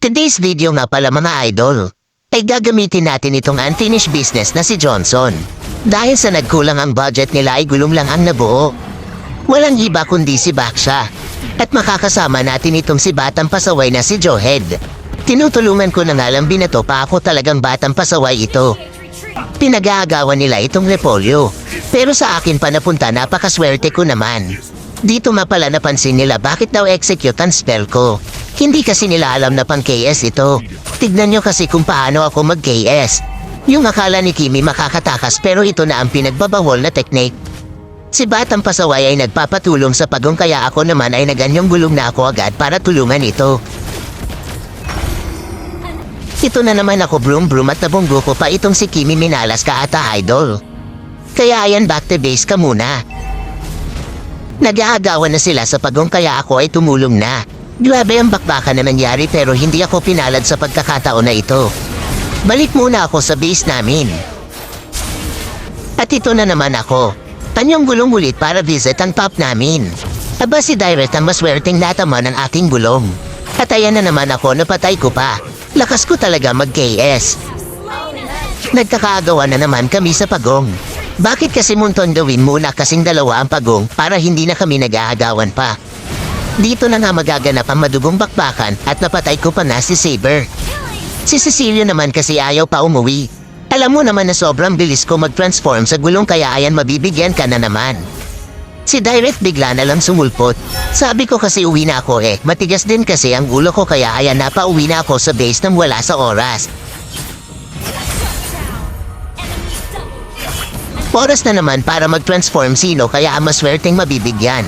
Today's video nga pala mga idol, ay gagamitin natin itong unfinished business na si Johnson. Dahil sa nagkulang ang budget nila ay gulong lang ang nabuo. Walang iba kundi si Baksha. At makakasama natin itong si Batang Pasaway na si Joehead. Tinutulungan ko na nga lang binato pa ako talagang batang pasaway ito. Pinag-aagawan nila itong repolyo. Pero sa akin pa napunta napakaswerte ko naman. Dito mapala napansin nila bakit daw execute ang spell ko. Hindi kasi nila alam na pang KS ito. Tignan nyo kasi kung paano ako mag-KS. Yung akala ni Kimi makakatakas pero ito na ang pinagbabawal na technique. Si Batang Pasaway ay nagpapatulong sa pagong kaya ako naman ay naganyong gulong na ako agad para tulungan ito. Ito na naman ako broom at nabunggo ko pa itong si Kimi minalas ka ata idol. Kaya ayan back to base ka muna. Nag-aagawan na sila sa pagong kaya ako ay tumulong na. Grabe ang bakbakan na nangyari pero hindi ako pinalad sa pagkakataon na ito. Balik muna ako sa base namin. At ito na naman ako. Tanyong gulong ulit para visit ang top namin. Aba si Direct ang maswerteng nataman ng aking gulong. At ayan na naman ako napatay ko pa. Lakas ko talaga mag-KS. Nagkakaagawa na naman kami sa pagong. Bakit kasi munton gawin muna kasing dalawa ang pagong para hindi na kami nag-aagawan pa? Dito na nga magaganap ang madugong bakbakan at napatay ko pa na si Saber. Si Cecilio naman kasi ayaw pa umuwi. Alam mo naman na sobrang bilis ko mag-transform sa gulong kaya ayan mabibigyan ka na naman. Si Direct bigla na lang sumulpot. Sabi ko kasi uwi na ako matigas din kasi ang ulo ko kaya ayan napauwi na ako sa base nang wala sa oras. Oras na naman para mag-transform sino kaya ang maswerteng mabibigyan.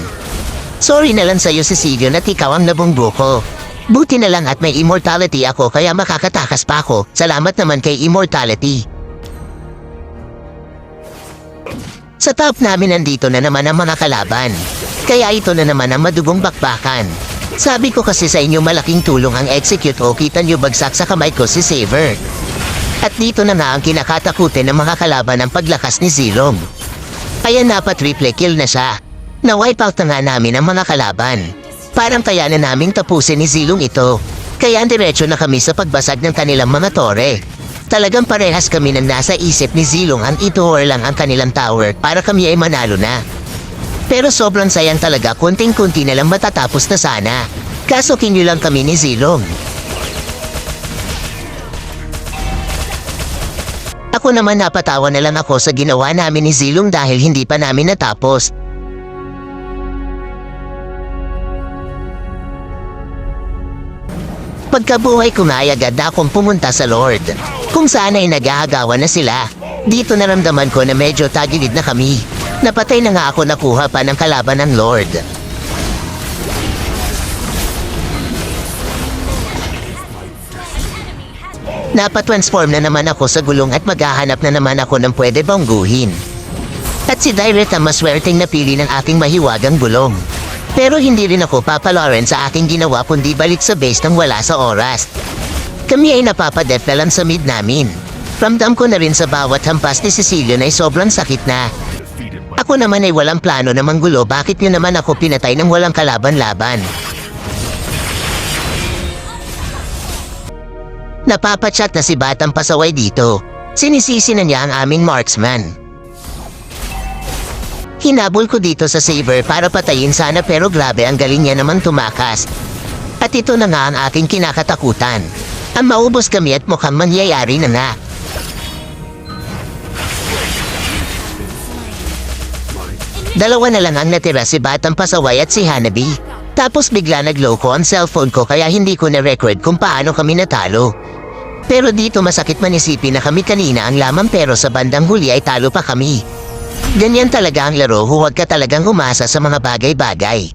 Sorry na lang sa'yo Cecilio na ikaw ang nabunggo ko. Buti na lang at may immortality ako kaya makakatakas pa ako. Salamat naman kay immortality. Sa top namin nandito na naman ang mga kalaban. Kaya ito na naman ang madugong bakbakan. Sabi ko kasi sa inyo malaking tulong ang execute o kita nyo bagsak sa kamay ko si Saver. At dito na nga ang kinakatakutin ng mga kalaban ng paglakas ni Zilong. Kaya triple kill na siya. Na-wipe out na nga namin ang mga kalaban. Parang kaya na naming tapusin ni Zilong ito. Kaya diretso na kami sa pagbasag ng kanilang mga tore. Talagang parehas kami nang nasa isip ni Zilong ang ituor lang ang kanilang tower para kami ay manalo na. Pero sobrang sayang talaga kunting-kunti na lang matatapos na sana. Kaso kinyo lang kami ni Zilong. Ako naman napatawa na lang ako sa ginawa namin ni Zilong dahil hindi pa namin natapos. Pagkabuhay ko na ay agad na akong pumunta sa Lord. Kung saan ay nag-aagawan na sila. Dito naramdaman ko na medyo tagilid na kami. Napatay na nga ako nakuha pa ng kalaban ng Lord. Napatransform na naman ako sa gulong at maghahanap na naman ako ng pwede bangguhin. At si Direct ang maswerteng napili ng aking mahiwagang gulong. Pero hindi rin ako papalarin sa aking ginawa kundi balik sa base nang wala sa oras. Kami ay napapadep na lang sa mid namin. Ramdam ko na rin sa bawat hampas ni Cecilio na ay sobrang sakit na. Ako naman ay walang plano na manggulo bakit nyo naman ako pinatay nang walang kalaban-laban. Napapachat na si Batang Pasaway dito. Sinisisi na niya ang aming marksman. Hinabol ko dito sa Saber para patayin sana pero grabe ang galing niya naman tumakas. At ito na nga ang aking kinakatakutan. Ang maubos kami at mukhang mangyayari na nga. Dalawa na lang ang natira si Batang Pasaway at si Hanabi. Tapos bigla nag-low ko ang cellphone ko kaya hindi ko na-record kung paano kami natalo. Pero dito masakit manisipin na kami kanina ang lamang pero sa bandang huli ay talo pa kami. Ganyan talaga ang laro, huwag ka talagang umasa sa mga bagay-bagay.